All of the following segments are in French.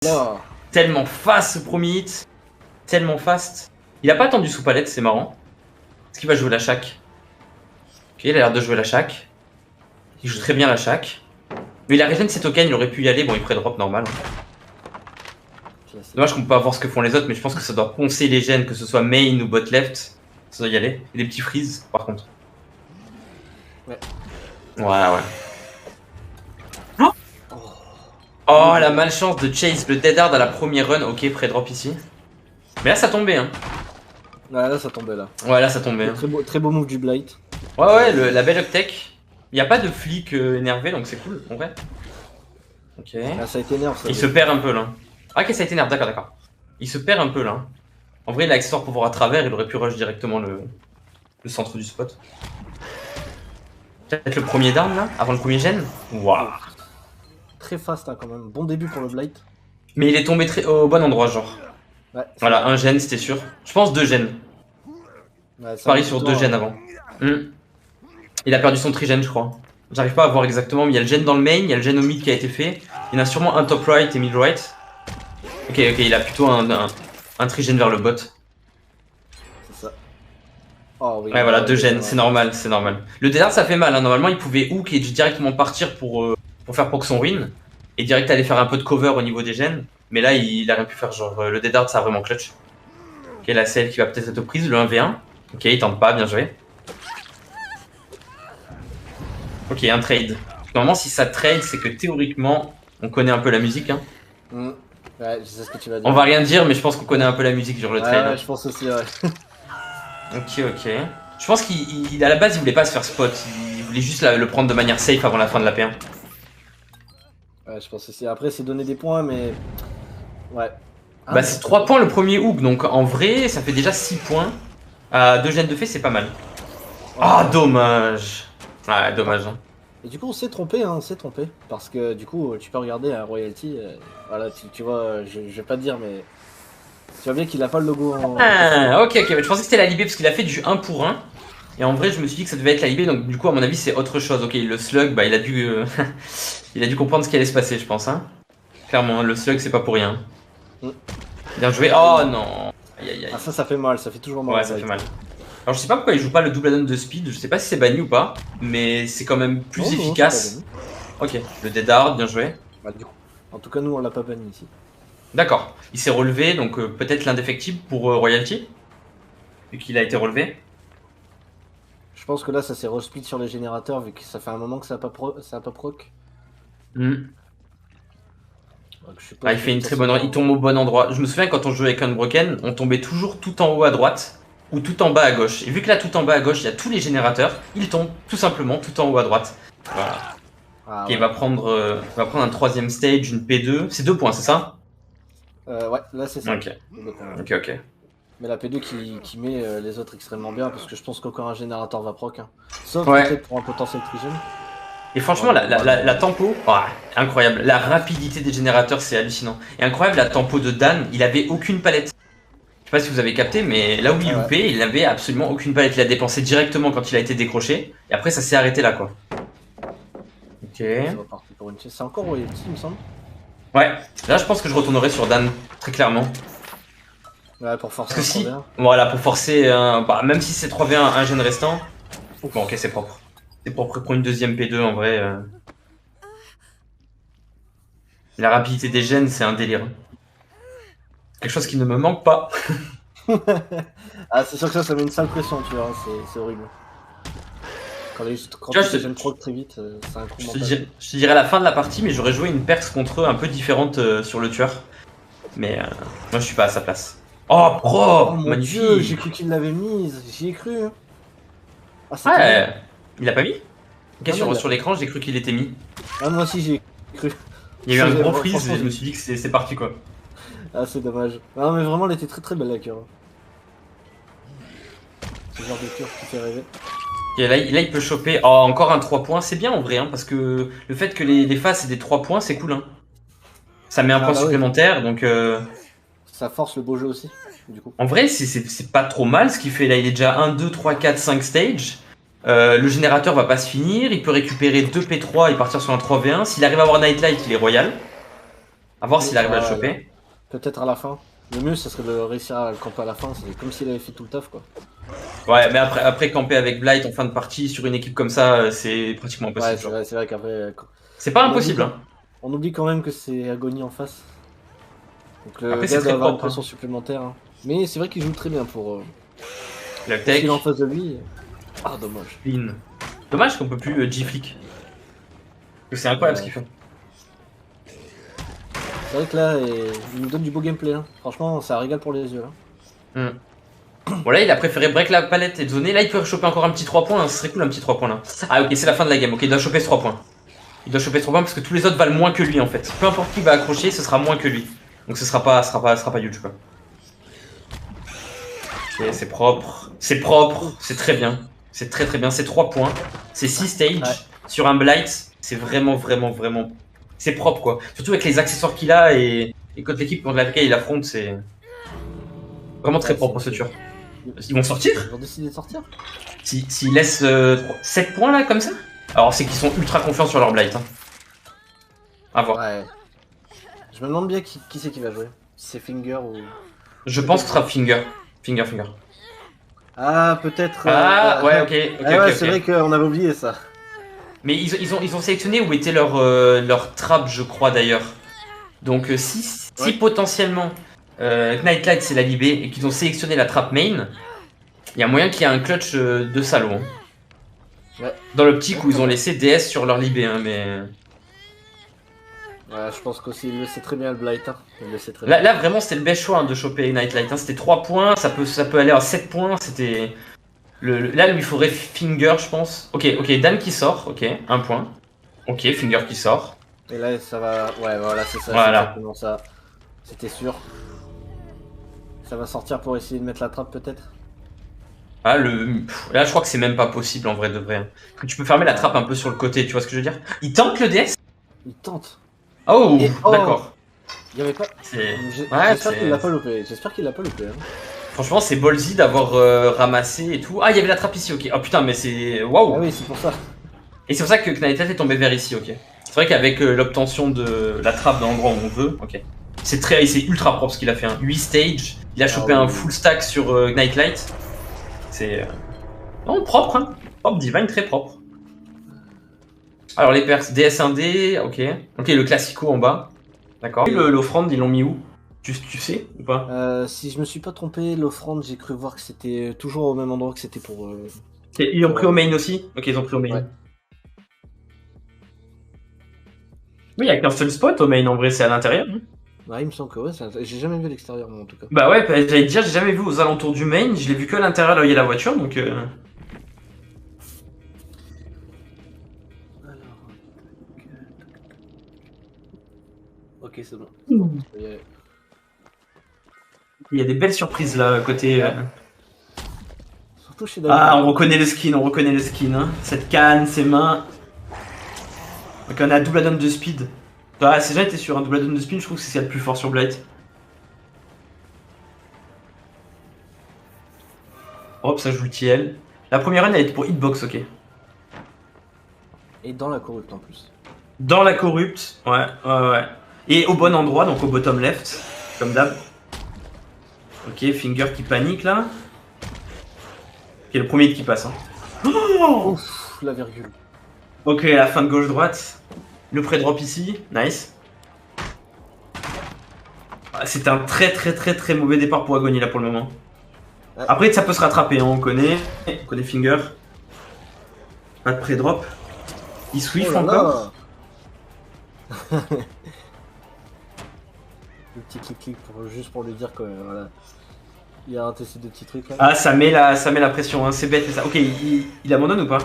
Là. Tellement fast ce premier hit. Tellement fast. Il a pas attendu sous palette, c'est marrant. Est-ce qu'il va jouer la Shack? Ok, il a l'air de jouer la Shack. Il joue très bien la Shack. Mais il a regen ses tokens, il aurait pu y aller. Bon, il pré-drop normal. Dommage qu'on peut pas voir ce que font les autres, mais je pense que ça doit poncer les gènes, que ce soit main ou bot left. Ça doit y aller. Et des petits freeze par contre. Ouais. Ouais. Oh, la malchance de Chase, le dead hard à la première run. Ok, pré-drop ici. Mais là, ça tombait, hein. Ouais, là, ça tombait là. Ouais, là, ça tombait. Hein. Très beau move du Blight. Ouais, la belle uptech. Il n'y a pas de flic énervé, donc c'est cool, en vrai. Ok. Là, ça a été nerf. Il se perd un peu, là. Ah, ok, ça a été nerf, d'accord. Il se perd un peu, là. En vrai, il a accessoire pour voir à travers, il aurait pu rush directement le centre du spot. Peut-être le premier down, là, avant le premier gène. Waouh. Très fast, hein, quand même. Bon début pour le Blight. Mais il est tombé au bon endroit, genre. Ouais, voilà, un gène, c'était sûr. Je pense 2 gènes. Ouais, Paris sur 2 gènes avant. Il a perdu son trigène, je crois. J'arrive pas à voir exactement, mais il y a le gène dans le main, il y a le gène au mid qui a été fait. Il y en a sûrement un top right et mid right. Ok, il a plutôt un trigène vers le bot. C'est ça. Oh, oui, ouais, voilà, 2 gènes, c'est normal. Le Deadhard, ça fait mal, hein. Normalement, il pouvait hook et directement partir pour faire proc son win. Et direct aller faire un peu de cover au niveau des gènes. Mais là, il a rien pu faire, genre, le Deadhard, ça a vraiment clutch. Ok, la CL qui va peut-être être prise, le 1v1. Ok, il tente pas, bien joué. Ok, un trade. Normalement, si ça trade, c'est que théoriquement, on connaît un peu la musique. Hein. Ouais, je sais ce que tu vas dire. On va rien dire, mais je pense qu'on connaît un peu la musique sur le trade. Ouais, je pense aussi, ouais. Ok. Je pense qu'à la base, il voulait pas se faire spot. Il voulait juste le prendre de manière safe avant la fin de la P1. Ouais, je pense aussi. Après, c'est donner des points, mais. Ouais. Bah, c'est 3 points le premier hook, donc en vrai, ça fait déjà 6 points. 2 gènes de fait, c'est pas mal. Ah, dommage. Ouais, dommage. Hein. Et du coup, on s'est trompé, parce que du coup, tu peux regarder à Royalty. Voilà, tu vois, je vais pas te dire, mais. Tu vois bien qu'il a pas le logo en. Ah, ok, mais je pensais que c'était la Libé parce qu'il a fait du 1 pour 1. Et en vrai, je me suis dit que ça devait être la Libé, donc du coup, à mon avis, c'est autre chose. Ok, le slug, bah, il a dû comprendre ce qui allait se passer, je pense. Hein. Clairement, le slug, c'est pas pour rien. Bien joué. Oh non. Aïe. Ah, ça fait mal, ça fait toujours mal. Ouais, ça fait mal. Alors, je sais pas pourquoi il joue pas le double add-on de speed, je sais pas si c'est banni ou pas, mais c'est quand même plus efficace. Ok, le dead hard, bien joué. Bah, du coup, en tout cas, nous, on l'a pas banni ici. D'accord, il s'est relevé, donc peut-être l'indéfectible pour Royalty, vu qu'il a été relevé. Je pense que là, ça s'est resplit sur les générateurs, vu que ça fait un moment que ça a pas proc. Il fait une très bonne. Il tombe au bon endroit. Je me souviens quand on jouait avec Unbroken, on tombait toujours tout en haut à droite ou tout en bas à gauche. Et vu que là, tout en bas à gauche, il y a tous les générateurs, il tombe tout simplement tout en haut à droite. Voilà. Ah, il va prendre un 3ème stage, une P2. C'est 2 points, c'est ça? Ouais, là c'est ça. Ok. Mais la P2 qui met les autres extrêmement bien, parce que je pense qu'encore un générateur va proc. Hein. Sauf peut-être pour un potentiel trigène. Et franchement, la tempo, incroyable. La rapidité des générateurs, c'est hallucinant. Et incroyable, la tempo de Dan, il avait aucune palette. Je sais pas si vous avez capté, mais là où il loupait, il avait absolument aucune palette. Il a dépensé directement quand il a été décroché. Et après, ça s'est arrêté là, quoi. Ok. C'est encore Royalty, il me semble. Ouais. Là, je pense que je retournerai sur Dan, très clairement. Ouais, pour forcer parce que un 3v1. Voilà, pour forcer, même si c'est 3v1, un gène restant. Bon, ok, c'est propre. C'est propre pour une 2ème P2 en vrai. La rapidité des gènes, c'est un délire. Quelque chose qui ne me manque pas. Ah, c'est sûr que ça met une sale pression, tu vois, c'est horrible. Quand les gènes proc très vite, c'est un coup mental. Je te dirais à la fin de la partie, mais j'aurais joué une perse contre eux un peu différente sur le tueur. Mais moi, je suis pas à sa place. Oh, propre, magnifique. Dieu, j'ai cru qu'il l'avait mise, j'y ai cru. Ah, il l'a pas mis? Ok, sur l'écran, j'ai cru qu'il était mis. Ah, moi aussi, j'ai cru. Il y a eu un gros freeze et je me suis dit que c'est parti, quoi. Ah, c'est dommage. Non, mais vraiment, elle était très belle, la cure. Ce genre de cure qui fait rêver. Et là, il peut choper encore un 3 points. C'est bien en vrai, hein, parce que le fait que les phases aient des 3 points, c'est cool. Hein. Ça met un point supplémentaire, donc... Ça force le beau jeu aussi, du coup. En vrai, c'est pas trop mal ce qu'il fait là. Il est déjà 1, 2, 3, 4, 5 stages. Le générateur va pas se finir. Il peut récupérer 2 P3 et partir sur un 3v1. S'il arrive à avoir Nightlight, il est royal. À voir s'il arrive à le choper. Peut-être à la fin. Le mieux, ce serait de réussir à le camper à la fin. C'est comme s'il avait fait tout le taf, quoi. Ouais, mais après camper avec Blight en fin de partie sur une équipe comme ça, c'est pratiquement impossible. Ouais, c'est vrai qu'après. C'est pas impossible, hein. On oublie quand même que c'est Agony en face. Donc le Après, gars c'est doit très avoir une propre. pression supplémentaire. Hein. Mais c'est vrai qu'il joue très bien pour. Le tech. Il est en face de lui. Ah, dommage. Clean. Dommage qu'on peut plus G-Flick. C'est incroyable ce qu'il fait. C'est vrai que là, il nous donne du beau gameplay. Hein. Franchement, ça régale pour les yeux. Là. Bon, là, il a préféré break la palette et zoner. Là, il peut choper encore un petit 3 points. Hein. Ce serait cool un petit 3 points là. Ah, ok, c'est la fin de la game. Ok, il doit choper ce 3 points. Il doit choper ce 3 points parce que tous les autres valent moins que lui en fait. Peu importe qui va accrocher, ce sera moins que lui. Donc ce sera pas huge quoi. Ok, c'est propre. C'est propre. C'est très bien. C'est très bien. C'est 3 points. C'est 6 stages sur un Blight. C'est vraiment. C'est propre quoi. Surtout avec les accessoires qu'il a et contre l'équipe contre laquelle il affronte, c'est vraiment très propre ce tueur. Ils vont sortir? Ils vont décider de sortir? S'ils laissent 7 points là comme ça? Alors c'est qu'ils sont ultra confiants sur leur Blight. Hein. À voir. Ouais. Je me demande bien qui c'est qui va jouer. Si c'est Finger ou. Je pense que ce sera Finger. Finger. Ah, peut-être. Ah, ouais, ok. Ouais, c'est vrai qu'on avait oublié ça. Mais ils ont sélectionné où était leur trap, je crois d'ailleurs. Donc si potentiellement Knightlight c'est la Libé et qu'ils ont sélectionné la trap main, il y a moyen qu'il y ait un clutch de salaud. Hein. Ouais. Dans l'optique où ils ont laissé DS sur leur Libé, hein, mais. Ouais, je pense qu'aussi il le sait très bien le Blight. Hein. Il le sait très bien. Là vraiment c'était le best choix hein, de choper Knightlight. Hein. C'était 3 points, ça peut aller à 7 points. C'était. Là, lui, il faudrait Finger, je pense. Ok, Dan qui sort, ok, 1 point. Ok, Finger qui sort. Et là, ça va. Ouais, voilà, c'est ça. Voilà. C'est exactement ça. C'était sûr. Ça va sortir pour essayer de mettre la trappe, peut-être. Ah, là, je crois que c'est même pas possible en vrai de vrai. Tu peux fermer la trappe un peu sur le côté, tu vois ce que je veux dire? Il tente le DS? Il tente. Oh, oh d'accord. Il y avait pas. J'espère qu'il l'a pas loupé. J'espère qu'il l'a pas loupé. Hein. Franchement, c'est ballsy d'avoir ramassé et tout. Ah, il y avait la trappe ici, ok. Oh putain, mais c'est. Waouh! Ah oui, c'est pour ça. Et c'est pour ça que Knightlight est tombé vers ici, ok. C'est vrai qu'avec l'obtention de la trappe dans l'endroit où on veut, ok. C'est ultra propre ce qu'il a fait. Hein. 8 stages, il a chopé un full stack sur Knightlight. C'est. Non, propre, hein. Propre, Divine, très propre. Alors les perks, DS1D, ok. Ok, le classico en bas. D'accord. Et l'offrande, ils l'ont mis où? Tu sais ou pas? Si je me suis pas trompé, l'offrande, j'ai cru voir que c'était toujours au même endroit que c'était pour. Ils ont pris au main aussi? Ok, ils ont pris au main. Ouais. Oui, il y a qu'un seul spot au main, en vrai, c'est à l'intérieur. Ouais, il me semble que ouais, j'ai jamais vu à l'extérieur, moi, en tout cas. Bah ouais, j'allais te dire, j'ai jamais vu aux alentours du main, je l'ai vu que à l'intérieur là où il y a la voiture, donc... Ok, c'est bon. Il y a des belles surprises là, côté... Surtout chez David. Ah, on reconnaît le skin, hein. Cette canne, ses mains... Donc on a double add-on de speed. Ah, c'est jamais été sur un double add-on de speed, je trouve que c'est ce qu'il y a de plus fort sur Blight. Hop, ça joue le TL. La première run elle était pour hitbox, ok. Et dans la corrupte en plus. Dans la corrupte, ouais. Et au bon endroit, donc au bottom left, comme d'hab. Ok, Finger qui panique là. Ok, le premier qui passe. Hein. Oh ouf, la virgule. Ok, la fin de gauche-droite. Le pré-drop ici, nice. C'est un très mauvais départ pour Agony là pour le moment. Après ça peut se rattraper, hein, on connaît Finger. Pas de pré-drop. Il swift encore. Le petit clic juste pour lui dire que voilà. Il a raté ces deux petits trucs là. Ah ça met la pression, hein, c'est bête ça. Ok, il abandonne ou pas?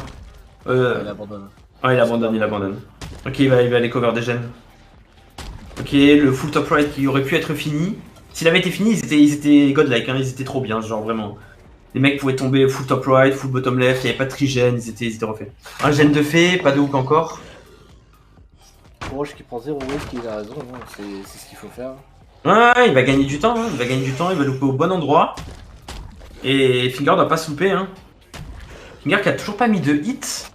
Il abandonne. Ah il abandonne. Ok, il va aller cover des gènes. Ok, le full top right qui aurait pu être fini. S'il avait été fini, ils étaient godlike, hein, ils étaient trop bien, genre vraiment. Les mecs pouvaient tomber full top right, full bottom left, il n'y avait pas de trigène, ils étaient refaits. Un gène de fée, pas de hook encore. Roche qui prend 0 hook, il a raison, hein, c'est ce qu'il faut faire. Ouais, il va gagner du temps, hein, il va louper au bon endroit. Et Finger doit pas se louper, hein. Finger qui a toujours pas mis de hit.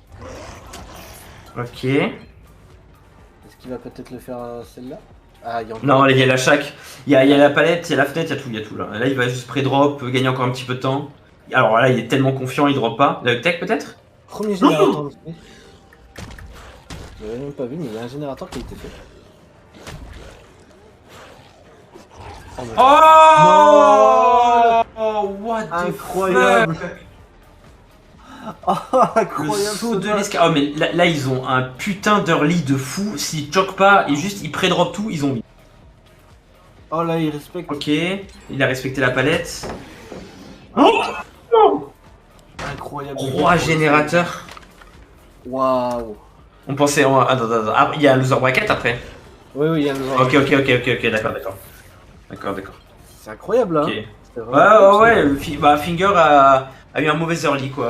Ok. Est-ce qu'il va peut-être le faire celle-là? Ah, il y a encore... Non, il y a la chaque. Il y a la palette, il y a la fenêtre, il y a tout là. Là, il va juste pré-drop, gagner encore un petit peu de temps. Alors là, il est tellement confiant, il drop pas. La tech peut-être. Premier générateur de fait. Je l'avais même pas vu, mais il y a un générateur qui a été fait. Oh, mais... Oh, what the incroyable. fuck. Oh, Le incroyable. saut de l'escalier. Oh, mais là, ils ont un putain d'early de fou. S'ils choquent pas et juste ils pré-drop tout, ils ont mis. Oh là, il respecte. Ok, il a respecté la palette. Incroyable. 3 générateurs. Waouh. On pensait. Attends. Ah, il y a un loser bracket après. Oui, il y a le Ok, d'accord. D'accord. C'est incroyable là. Ok. C'était vraiment incroyable, Bah, Finger a eu un mauvais early quoi.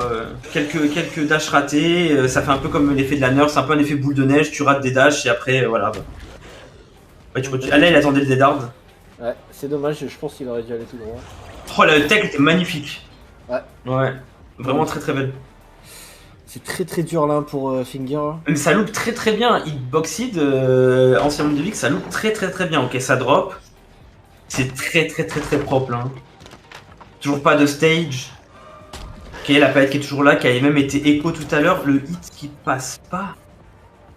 Quelques dashs ratés, ça fait un peu comme l'effet de la nerf, c'est un peu un effet boule de neige, tu rates des dashs et après voilà. Bah. Ouais, tu continues. Ah là il attendait le dead hard. Ouais, c'est dommage, je pense qu'il aurait dû aller tout droit. Oh la tech était magnifique. Ouais. Vraiment très belle. C'est très dur là pour Finger. Mais ça look très bien. Hitboxed, ancien monde de Vic, ça look très bien. Ok, ça drop. C'est très propre là. Toujours pas de stage. Ok, la palette qui est toujours là, qui avait même été écho tout à l'heure. Le hit qui passe pas.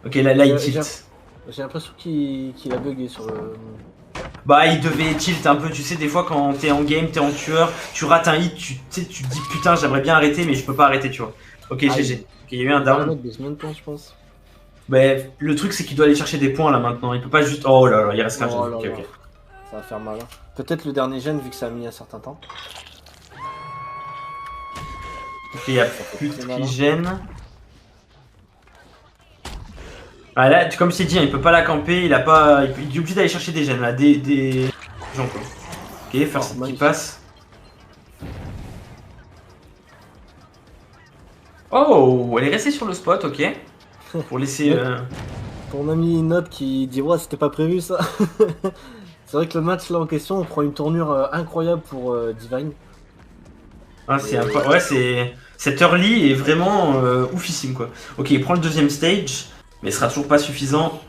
Ok, là il tilt. J'ai l'impression qu'il a bugué sur le... Bah, il devait tilt un peu. Tu sais, des fois quand t'es en game, t'es en tueur, tu rates un hit, tu te dis putain, j'aimerais bien arrêter, mais je peux pas arrêter, tu vois. Ok, GG. Ok, il y a eu un down. Je pense. Bah, le truc, c'est qu'il doit aller chercher des points là maintenant. Il peut pas juste. Oh là là, il reste qu'un Oh gène. là Ok. là. Ça va faire mal. Hein. Peut-être le dernier gène vu que ça a mis un certain temps. Ok, il y a plus de trigène. Ah là, comme je t'ai dit, hein, il peut pas la camper, il est obligé d'aller chercher des gènes là, des gens quoi. Ok, first hit qui passe. Oh, elle est restée sur le spot, ok. Pour laisser. On a mis une note qui dit ouais, c'était pas prévu ça. C'est vrai que le match là en question, on prend une tournure incroyable pour Divine. Ah, c'est incroyable. Ouais, c'est. Cet early est vraiment oufissime quoi. Ok, il prend le deuxième stage, mais ce sera toujours pas suffisant.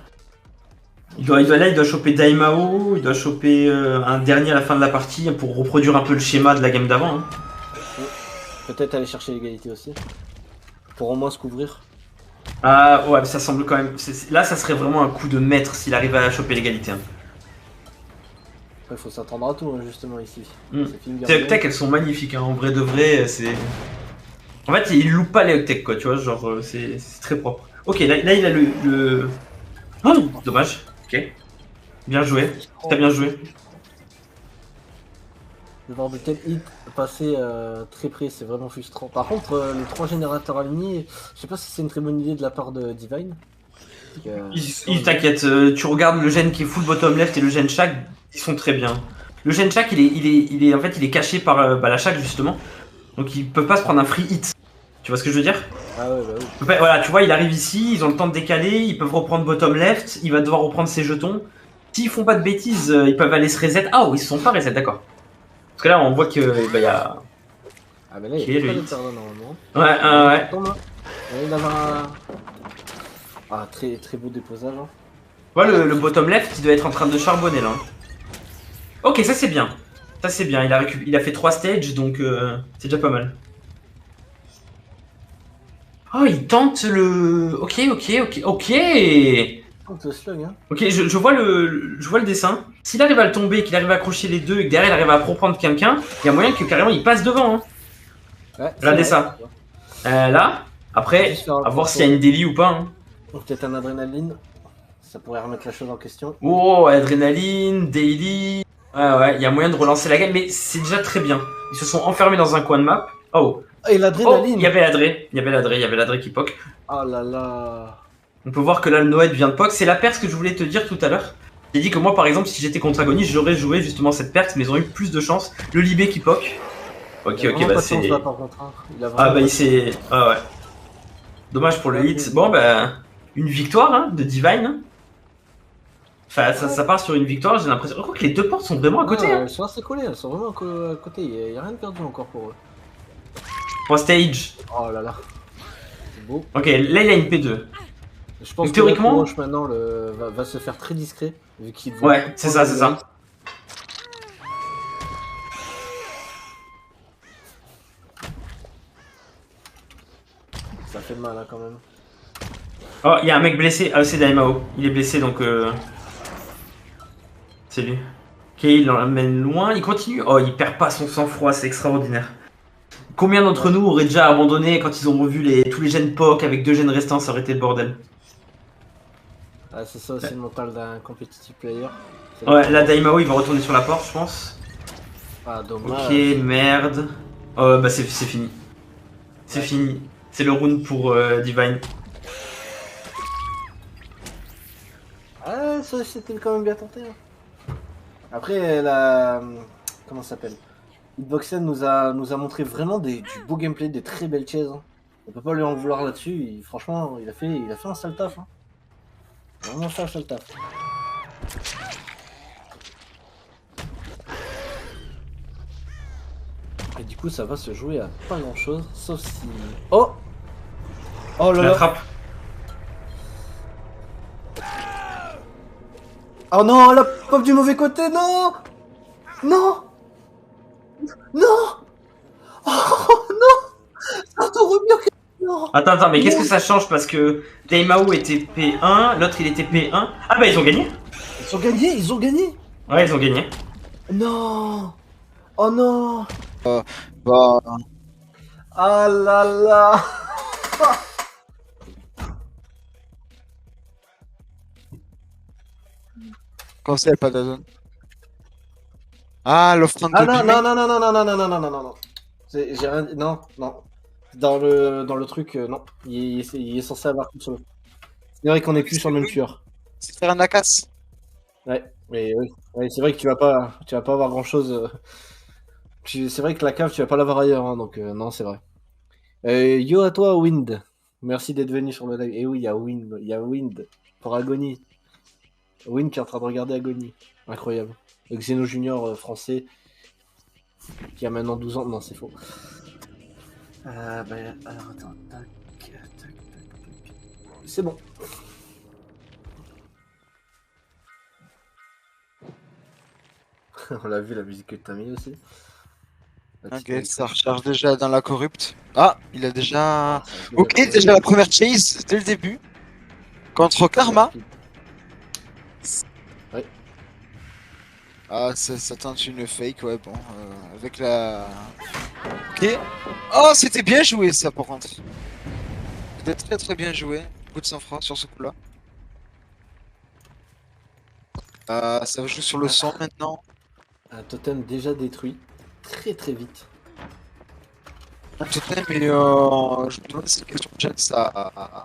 Il doit choper Daimao, il doit choper un dernier à la fin de la partie pour reproduire un peu le schéma de la game d'avant. Hein. Peut-être aller chercher l'égalité aussi. Pour au moins se couvrir. Ah ouais, ça semble quand même. Là, ça serait vraiment un coup de maître s'il arrive à choper l'égalité. Hein. Il faut s'attendre à tout hein, justement ici. Ces tech elles sont magnifiques, hein. En vrai de vrai, c'est. En fait, il loupe pas les tech quoi, tu vois, genre c'est très propre. Ok, là il a le. Oh, dommage. Ok. Bien joué. Très bien joué. Le voir de tel hit passer très près, c'est vraiment frustrant. Par contre, les 3 générateurs alignés, je sais pas si c'est une très bonne idée de la part de Divine. Il t'inquiète, tu regardes le gène qui est full bottom left et le gène shack, ils sont très bien. Le gène shack, il est caché par la shack justement, donc il peut pas se prendre un free hit. Tu vois ce que je veux dire? Ah ouais, bah oui. Voilà, tu vois, il arrive ici, ils ont le temps de décaler, ils peuvent reprendre bottom left, il va devoir reprendre ses jetons. S'ils font pas de bêtises, ils peuvent aller se reset. Ah oui, ils se sont pas reset, d'accord. Parce que là, on voit que y a. Ah mais là, il y a pas de perdant normalement. Ouais. Il va avoir un... Ah, très beau déposage. Hein. Ouais, le bottom left, il doit être en train de charbonner là. Ok, ça c'est bien. Ça c'est bien, il a fait 3 stages, donc c'est déjà pas mal. Oh, il tente le... Ok. Slug, hein. Ok, je vois le dessin. S'il arrive à le tomber, qu'il arrive à accrocher les deux et que derrière il arrive à reprendre quelqu'un, il y a moyen que carrément il passe devant. Hein. Ouais, regardez ça. Là, après, à voir s'il y a une daily ou pas. Hein. Peut-être un adrénaline. Ça pourrait remettre la chose en question. Oh, adrénaline, daily. Ouais, il y a moyen de relancer la game, mais c'est déjà très bien. Ils se sont enfermés dans un coin de map. Oh. Et l'adrénaline. Oh, il y avait l'adré qui poke. Oh là là. On peut voir que là le Noed vient de poke. C'est la perse que je voulais te dire tout à l'heure. J'ai dit que moi par exemple si j'étais contre Agonie j'aurais joué justement cette perse, mais ils ont eu plus de chance. Le Libé qui poke. Ok, bah c'est... Ah bah il s'est... Ah ouais. Dommage pour le hit. Bon bah... Une victoire hein, de Divine. Enfin ça part sur une victoire, j'ai l'impression... Je crois que les deux portes sont vraiment à côté. Hein. Elles sont assez collées, elles sont vraiment à côté. Il n'y a rien de perdu encore pour eux. Pour stage. Oh là là. C'est beau. Ok, là il a une P2. Je pense donc, que théoriquement... maintenant va se faire très discret. Vu qu'il voit. Ouais, c'est ça, c'est ça. Ça fait mal hein, quand même. Oh, il y a un mec blessé. Ah, c'est Daimao. Il est blessé donc. C'est lui. Ok, il l'emmène loin. Il continue. Oh, il perd pas son sang-froid, c'est extraordinaire. Combien d'entre nous auraient déjà abandonné quand ils ont revu tous les gènes POC avec 2 gènes restants, ça aurait été le bordel. Ah, c'est ça aussi le mental d'un competitive player. Ouais, là Daimao il va retourner sur la porte, je pense. Ah, dommage. Ok, merde. Oh, bah c'est fini. C'est fini. C'est le round pour Divine. Ah, ça c'était quand même bien tenté. Hein. Après, la. Comment ça s'appelle? Hitboxen nous a montré vraiment du beau gameplay, des très belles chaises. Hein. On peut pas lui en vouloir là-dessus. Franchement, il a fait un sale taf. Hein. Vraiment fait un sale taf. Et du coup, ça va se jouer à pas grand-chose, sauf si. Oh! Oh là là! L'attrape. Oh non, la pop du mauvais côté, non! Non! Non! Oh non! Ça te revient que... Non! Attends, mais qu'est-ce que ça change parce que Daimao était P1, l'autre il était P1. Ah bah ils ont gagné. Ils ont gagné, ils ont gagné! Ouais, ils ont gagné. Non! Oh non! Bah, Ah là là! quand c'est pas de zone. Ah, l'offrande Ah de non, Bimé. non, non, non, non, non, non, non, non, non, non, non, non. J'ai rien... Non, non. Dans le truc, non. Il est censé avoir tout seul. C'est vrai qu'on est plus sur le même tueur. C'est faire un Nakas. Ouais, mais oui. Ouais, c'est vrai que tu vas pas avoir grand chose. C'est vrai que la cave, tu vas pas l'avoir ailleurs, hein, donc non, c'est vrai. Yo à toi, Wind. Merci d'être venu sur le live. Et oui, il y a Wind pour Agony. Wind qui est en train de regarder Agony. Incroyable. Le Xeno Junior français qui a maintenant 12 ans. Non, c'est faux. Alors attends, tac, tac, tac. C'est bon. On l'a vu, la musique que t'as mis aussi. Ok, ça recharge déjà dans la corrupte. Ah, il a déjà. déjà Ok, déjà la première chase dès le début. Contre Karma. Ouais. Ah, ça tente une fake, ouais, bon. Avec la. Ok. Oh, c'était bien joué ça par contre. C'était très très bien joué. Beaucoup de sang-froid sur ce coup-là. Ça va jouer sur le son maintenant. Un totem déjà détruit. Très très vite. Un totem, mais je me demande si c'est une question de gêne ça.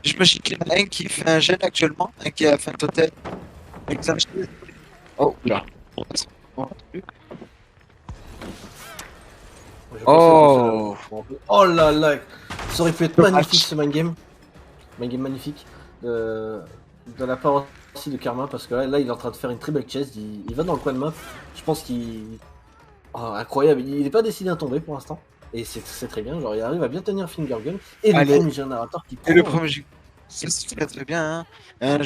J'imagine qu'il y en a un qui fait un gène actuellement, un qui a fait un totem. Oh là. Oh. Oh là là. Ça aurait pu être magnifique ce mind game. Mind game magnifique. De la part aussi de Karma parce que là il est en train de faire une très belle chase. Il va dans le coin de map. Je pense qu'il... Oh, incroyable. Il n'est pas décidé à tomber pour l'instant. Et c'est très bien. Genre il arrive à bien tenir Finger Gun. Et le premier générateur qui prend... Et le premier ça c'est très très bien. Hein.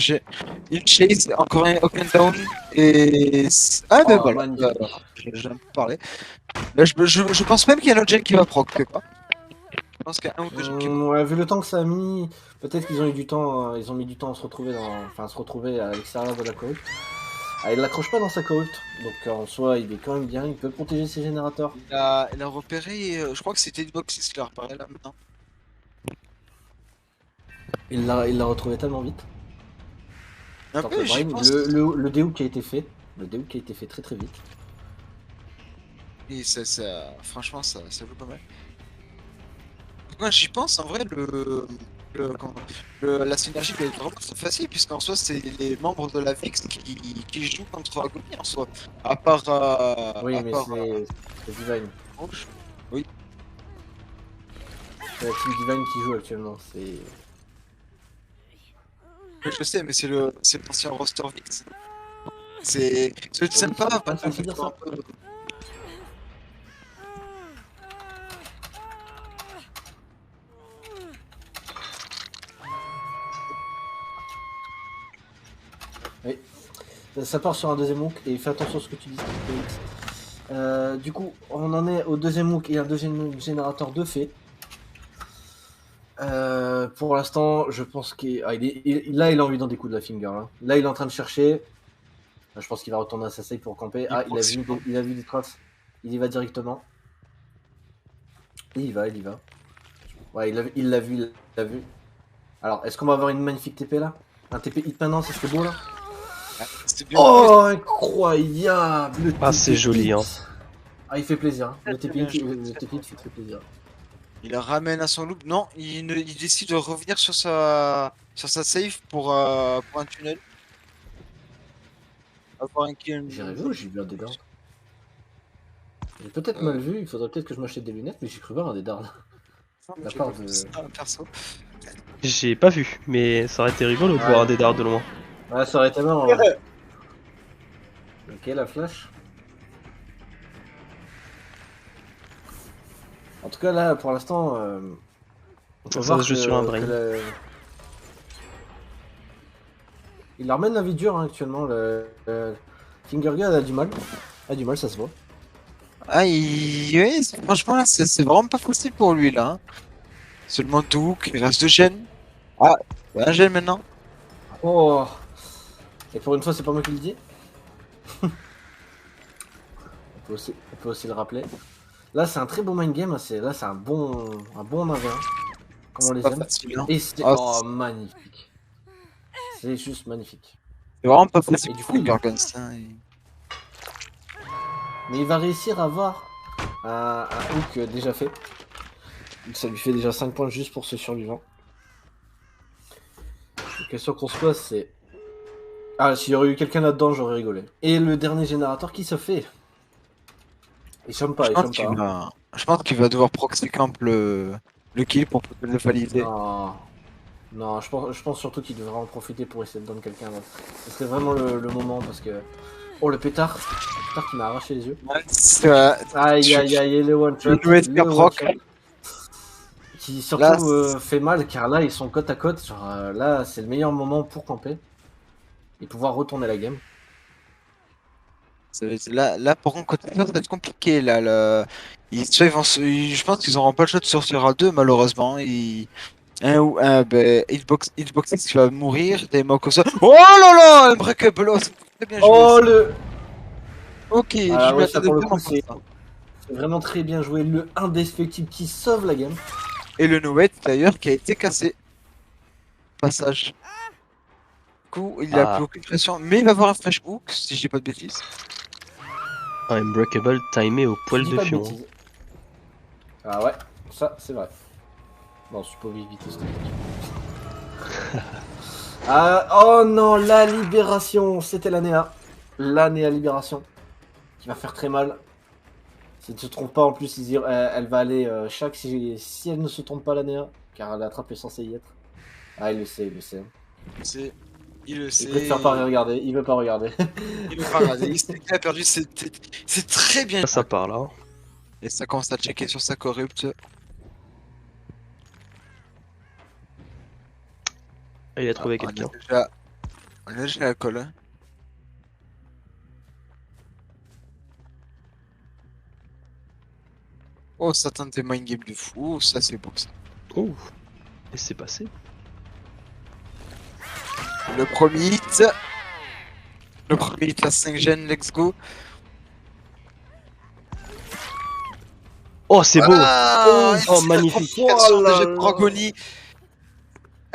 Une chase, encore un open down. Et. Ah ben voilà. J'aime parler. Là, je pense même qu'il y a un autre gen qui va proc, quoi. Je pense qu'il y a un ou deux gens qui vont. Ouais, vu le temps que ça a mis, peut-être qu'ils ont eu du temps, ils ont mis du temps à se retrouver à se retrouver à l'extérieur de la corrupte. Ah, il l'accroche pas dans sa corrupte, donc en soi il est quand même bien, il peut protéger ses générateurs. Il a repéré, je crois que c'était une box qui l'a repéré là maintenant. Il l'a retrouvé tellement vite. Un peu, j'y pense. Le déhook qui a été fait, très très vite. Et franchement, ça joue pas mal. Moi, j'y pense, en vrai, la synergie peut être vraiment très facile, puisqu'en soi, c'est les membres de la VIX qui jouent contre Agony en soi. À part. Oui, mais c'est Divine. Rouge. Oui. C'est la team Divine qui joue actuellement. Je sais, mais c'est l'ancien roster VIX. C'est sympa, pas de dire ça. Oui. ça part sur un deuxième hook et fais attention à ce que tu dis. Du coup, on en est au deuxième hook et un deuxième générateur de fées. Pour l'instant, je pense là, il a envie d'en découdre la finger. Là, il est en train de chercher. Je pense qu'il va retourner à sa save pour camper. Ah, il a vu des traces. Il y va directement. Il y va. Ouais, il l'a vu. Alors, est-ce qu'on va avoir une magnifique TP là? Un TP hit maintenant, ça serait beau là? Oh, incroyable! Ah, c'est joli, hein. Ah, il fait plaisir. Le TP hit fait très plaisir. Il la ramène à son loop. Non, il décide de revenir sur sa save pour un tunnel. Avoir un kill. J'ai rêvé ou j'ai vu un des dards? J'ai peut-être mal vu, il faudrait peut-être que je m'achète des lunettes, mais j'ai cru voir un des dards. La part de... perso. J'ai pas vu, mais ça aurait été rigolo de voir un des dards de loin. Ouais, ça aurait été marrant. Ouais. Ok, la flash. En tout cas, là, pour l'instant, on peut Ça voir se joue sur un brain. Il leur mène la vie dure hein, actuellement. Le Fingergun a du mal. Ça se voit. Ah, ouais, franchement, là, c'est vraiment pas facile pour lui, là. Hein. Seulement 2 hooks, il reste 2 gènes. Ah, un gène maintenant. Oh. Et pour une fois, c'est pas moi qui le dis. on peut aussi le rappeler. Là, c'est un très bon mind game. Là, c'est un bon 1v1. Comme on les aime. Facile, hein. Et c'est magnifique. C'est juste magnifique. C'est vraiment pas facile. Et du coup, mais il va réussir à avoir un hook déjà fait. Donc ça lui fait déjà 5 points juste pour ce survivant. La question qu'on se pose c'est... Ah, s'il y aurait eu quelqu'un là-dedans, j'aurais rigolé. Et le dernier générateur qui se fait. Il chôme pas, Je pense qu'il va devoir proxy camp le kill pour peut-être le valider. Non, je pense surtout qu'il devrait en profiter pour essayer de donner quelqu'un d'autre. Ce serait vraiment le moment parce que... Oh le pétard qui m'a arraché les yeux. Aïe, le one shot. Qui surtout fait mal car là ils sont côte à côte. Genre là c'est le meilleur moment pour camper et pouvoir retourner la game. Là par contre côté ça va être compliqué là. Je pense qu'ils n'auront pas le choix de sortir à 2 malheureusement. Hitbox qui va mourir, des mots comme ça. Oh là là, Unbreakable, c'est très bien joué. Oh le... Ok, ça pour le coup c'est vraiment très bien joué. Le indéfectible qui sauve la game. Et le no-wait d'ailleurs qui a été cassé. Passage. Du coup, il a plus aucune pression, mais il va avoir un fresh hook si je dis pas de bêtises. Un Unbreakable timé au poil de fion. Ah ouais, ça c'est vrai. Non, je suis pas obligé d'éviter oh non, la libération, c'était la Néa. La Néa libération. Qui va faire très mal. Si elle ne se trompe pas en plus, elle va aller chaque si elle ne se trompe pas la Néa. Car la trappe est censée y être. Ah, il le sait. Il le sait. Il préfère pas regarder, il veut pas regarder. Il veut pas regarder, il a perdu, c'est très bien. Ça part là. Et ça commence à checker sur sa corrupte. Il a trouvé quelqu'un. On a déjà la colle. Hein. Oh, ça tente des mind games de fou. Ça, c'est beau ça. Oh, et c'est passé. Le premier hit. Le premier hit à 5 gènes, let's go. Oh, c'est beau. Oh, magnifique. Dragoni.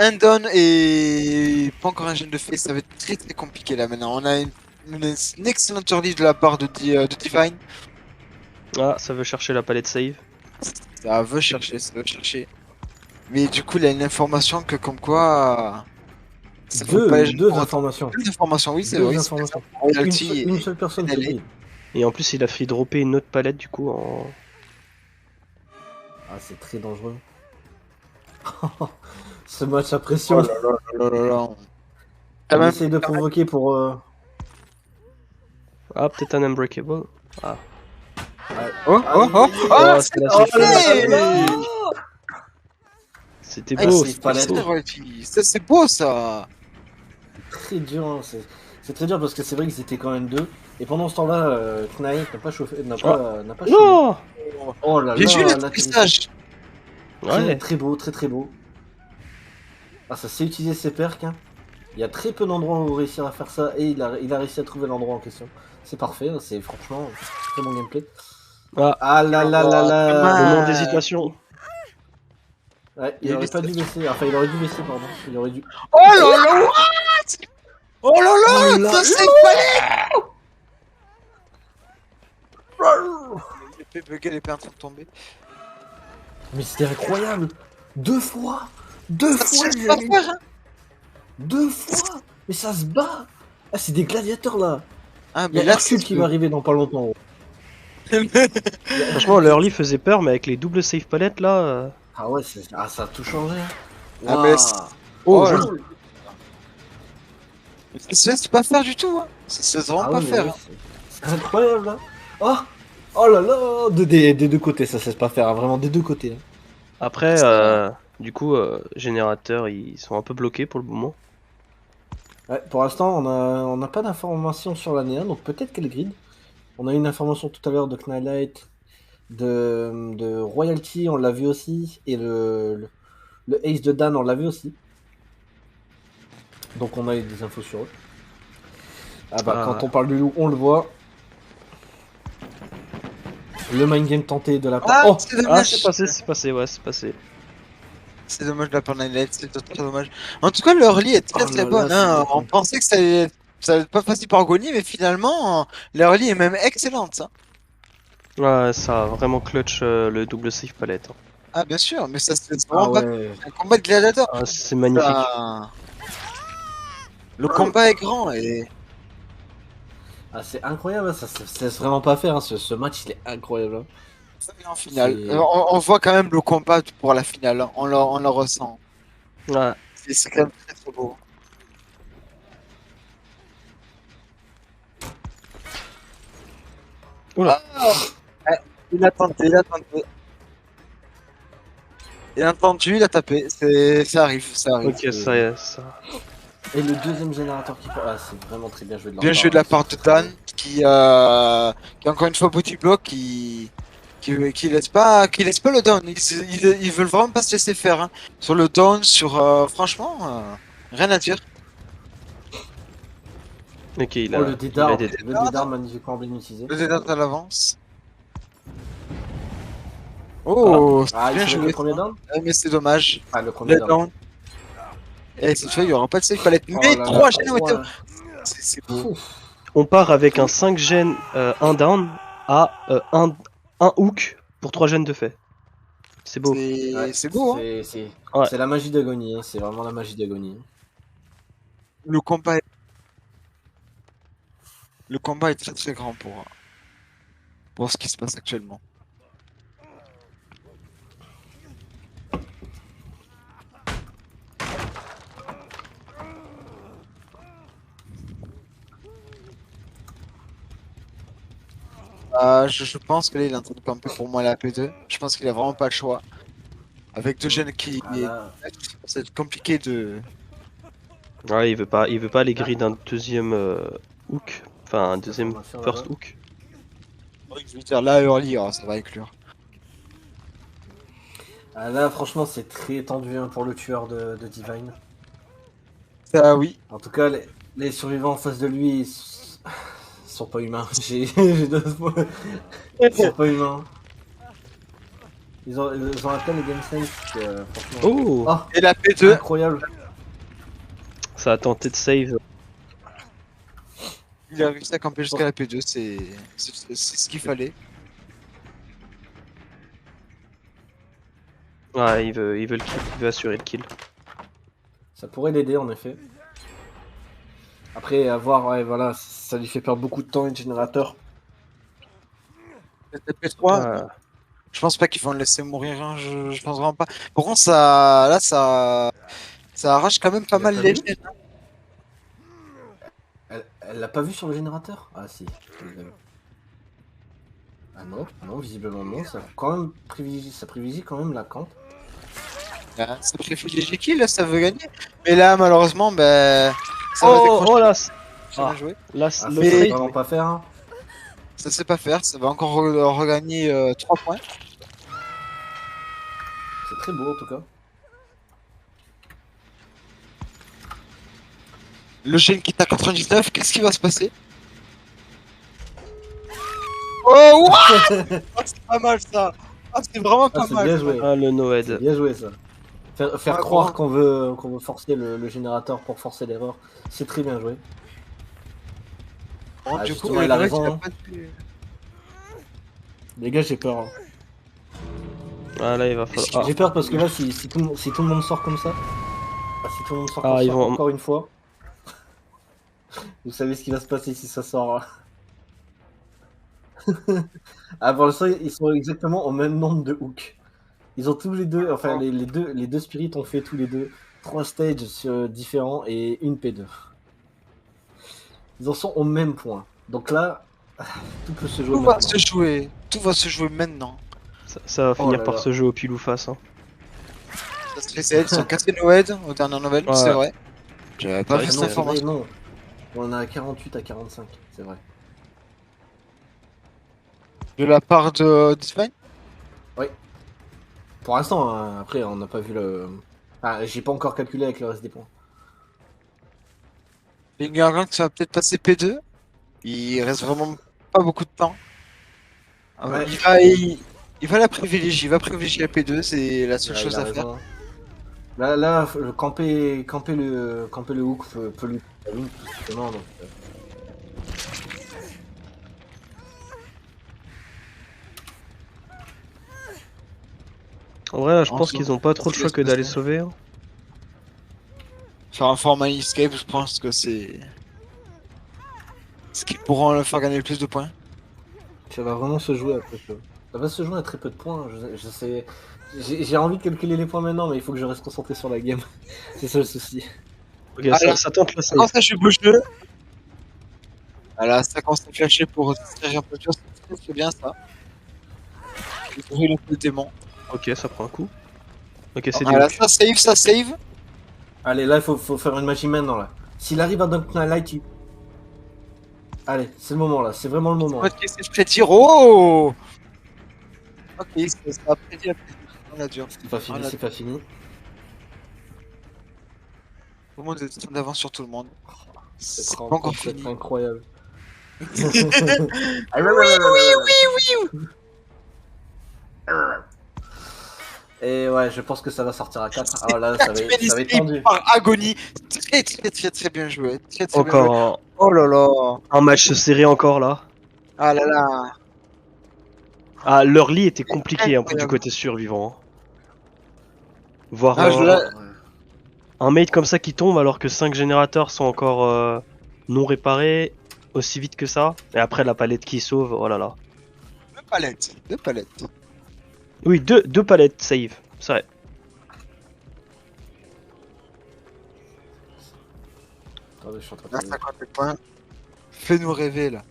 Un down et pas encore un gène de fait, ça va être très très compliqué là maintenant. On a une excellente early de la part de Divine. Ah, ça veut chercher la palette save. Ça veut chercher. Mais du coup, il a une information que comme quoi... Deux informations. Deux informations, oui, c'est vrai. Une seule personne qui brille. Et en plus, il a free droppé une autre palette du coup en... Ah, c'est très dangereux. Ce match à pression. On essaye de provoquer pour... Ah, peut-être un Unbreakable. Ah. C'était beau. C'est beau ça. Très dur. C'est très dur parce que c'est vrai qu'ils étaient quand même deux. Et pendant ce temps-là, Knight n'a pas chauffé. N'a pas chauffé. Non. Oh là J'ai là, vu le l'atterrissage. message. Ouais. Très beau, très beau. Ah, ça sait utiliser ses perks. Hein. Il y a très peu d'endroits où réussir à faire ça. Et il a réussi à trouver l'endroit en question. C'est parfait, c'est franchement très bon gameplay. Ah là là là là. Moment d'hésitation. Ouais, il aurait pas dû baisser. Enfin, il aurait dû baisser, pardon. Il aurait dû. Oh là là, what? Oh là là, ça c'est pas l'épée buggée, l'épée en train de tomber. Mais c'était incroyable. Deux fois, Ça se pas faire, hein. 2 fois. Mais ça se bat. Ah, c'est des gladiateurs là. Ah, Il y mais a là, Hercule qui va arriver dans pas longtemps. Franchement, l'early faisait peur, mais avec les doubles save palettes là. Ah ouais, ça a tout changé. Ah, Waouh. mais Oh, Oh, joli. Ça se pas faire du tout, hein. Ça se vraiment Ah pas oui, mais faire. ouais, c'est incroyable là. Oh là là, des deux côtés, ça sait pas faire, hein, vraiment des deux côtés. Hein. Après, du coup, générateurs, ils sont un peu bloqués pour le moment. Ouais, pour l'instant, on n'a pas d'informations sur la Néa, donc peut-être qu'elle grid. On a eu une information tout à l'heure de Knightlight, de Royalty, on l'a vu aussi, et le Ace de Dan, on l'a vu aussi. Donc on a eu des infos sur eux. Ah bah, quand on parle du loup, on le voit. Le mind game tenté de la part. Ah, Oh, c'est dommage. C'est passé, ouais, c'est passé. C'est dommage de la part de Nightlight, c'est très dommage. En tout cas, le early est très Oh très là bonne. là, Hein. c'est On pensait que ça allait être pas facile pour Agony, mais finalement, l'early est même excellente. Hein. Ouais, ça a vraiment clutch le double save palette. Hein. Ah, bien sûr, mais ça c'est ah vraiment pas ouais. un combat de gladiateur. Ah, c'est magnifique. Ça- Le combat est grand et. Ah, c'est incroyable, ça se laisse vraiment pas faire. Hein. Ce match, il est incroyable. Hein. En finale, C'est- on voit quand même le combat pour la finale, hein. On le ressent. Ouais. C'est quand même très très beau. Oula. Il a tenté, il a tenté. Il a entendu, il a tapé. Ça arrive, ça arrive. Ok, ça. Et le deuxième générateur qui part. Ah, c'est vraiment très bien joué de leur Bien part, joué de la hein. part de Dan, qui encore une fois body block, qui laisse pas le down. Ils veulent vraiment pas se laisser faire. Hein. Sur le down, franchement, rien à dire. Ok, il Oh, a. le il a dédard, des- le dédard magnifiquement bien utilisé. Le dédart à l'avance. Oh, Ah, il bien fait joué. le premier down. Mais c'est dommage. Ah, le premier Le down. down. Et cette fois, il y aura pas de save palette. Oh Mais là 3 là, gènes ont été. ouais. C'est beau. Ouf. On part avec un 5 gènes, 1 down à un hook pour 3 gènes de fait. C'est beau. Ouais, C'est beau, hein. Ouais. C'est la magie d'Agonie, hein. C'est vraiment la magie d'Agonie. Le combat est très très grand pour ce qui se passe actuellement. Je pense que là il est en train de camper pour moi la P2. Je pense qu'il a vraiment pas le choix. Avec deux jeunes qui. Ah, là. Ça va être compliqué de. Ouais, il veut pas les grilles d'un deuxième hook. Enfin, un deuxième Information, first là-bas. hook. Oui, je veux dire, là, early, ça va inclure. Ah, là, franchement, c'est très tendu hein, pour le tueur de Divine. Ça, oui. En tout cas, les survivants en face de lui, ils sont pas humains. J'ai d'autres mots. Ils sont pas humains. Ils ont à peine les game sense. Franchement. Oh, Oh, Et la P2, incroyable. ça a tenté de save. il a réussi à camper jusqu'à la P2, c'est ce qu'il fallait. Ouais, il veut le kill, il veut assurer le kill. Ça pourrait l'aider en effet. Après, à voir, ouais, voilà, ça lui fait perdre beaucoup de temps, le générateur. La P3, Ouais. je pense pas qu'ils vont le laisser mourir, hein, je pense vraiment pas. Par contre, ça arrache quand même pas Il a mal pas les vu gènes. Elle l'a pas vu sur le générateur? Ah si. Ah non, non, visiblement non. Ça privilégie quand même la camp. Ça privilégie qui là, ça veut gagner. Mais là, malheureusement, ben. Ça va Oh, décrocher. oh là, très bien joué. Là, Ah, le ça, c'est trade, vraiment pas faire. Hein. Ça sait pas faire, ça va encore regagner 3 points. C'est très beau en tout cas. Le gène qui est à 99, qu'est-ce qui va se passer? Oh, what? Ah, c'est pas mal ça! Ah, c'est vraiment pas c'est mal. bien joué. ah, le C'est Noed. bien joué ça. Faire Ouais, croire ouais. qu'on veut forcer le générateur pour forcer l'erreur, c'est très bien joué. Bon, Ah, du coup, justement, il a le mec, raison, il a hein. pas dû- Les gars, j'ai peur. Hein. Ah, là, il va falloir. J'ai peur parce que là, si tout le monde sort comme ça, si tout le monde sort Ah, comme ils ça, vont- encore une fois, vous savez ce qui va se passer si ça sort. Ah, pour l'instant, ils sont exactement au même nombre de hooks. Ils ont tous les deux, enfin les deux spirits ont fait tous les deux 3 stages différents et une P2. Ils en sont au même point. Donc là, tout peut se jouer Tout va maintenant. se jouer. Tout va se jouer maintenant. Ça va finir là par là. se jouer au pile ou face. Hein. Ça se reset, ils sont cassés Noed au dernier nouvelle, Ouais. c'est vrai. J'avais pas Ouais, vu c'est cette vrai, information. Non, on a 48 à 45, c'est vrai. De la part de Divine. Pour l'instant, hein, après, on n'a pas vu le. Ah, j'ai pas encore calculé avec le reste des points. Bingargan, ça va peut-être passer P2. Il reste vraiment pas beaucoup de temps. Ouais. Il va la privilégier, il va privilégier la P2, c'est la seule Ouais, chose il a à faire. raison. Là, camper le hook peut lui faire une, tout simplement. Donc, En vrai, là, je En pense soi, qu'ils ont pas trop le ça choix se que d'aller passer. sauver. Hein. Faire un format escape, je pense que c'est ce qui pourra leur faire gagner le plus de points. ça va vraiment se jouer après ça. Ça va se jouer à très peu de points. Je sais. J'ai envie de calculer les points maintenant, mais il faut que je reste concentré sur la game. C'est ça le souci. Ok, Alors, ça tente la Ça commence save. à jouer beau jeu. Voilà, ça commence à flasher pour distraire un peu de choses. C'est bien ça. Il faut le peu de démon. Ok, ça prend un coup. Ok, c'est du Voilà, hook. ça save. Allez, là, il faut faire une magie maintenant, là. S'il arrive à Dunk Light, il... Allez, c'est le moment, là. C'est vraiment le moment. Ok, c'est prêt tir. Oh! Ok, ça a prédit la prédiction, la dure. C'est pas fini, Voilà. c'est pas fini. Tout le monde est en avance sur tout le monde. C'est C'est pas encore encore fini. incroyable. Oui, oui. Et ouais, je pense que ça va sortir à 4. Ah là, ça va être tendu. Par agonie. Très bien joué. Très bien joué. Encore Oh là là. un match serré encore là. Ah là là. Ah, leur lit était compliqué un peu du Incroyable. côté survivant. Hein. Voir Ah, je l'ai- un mate comme ça qui tombe alors que 5 générateurs sont encore non réparés aussi vite que ça. Et après la palette qui sauve, oh là là. Deux palettes. Oui, deux palettes save, c'est vrai. Attendez, je suis en train Là, de... 50 points. Fais-nous rêver là.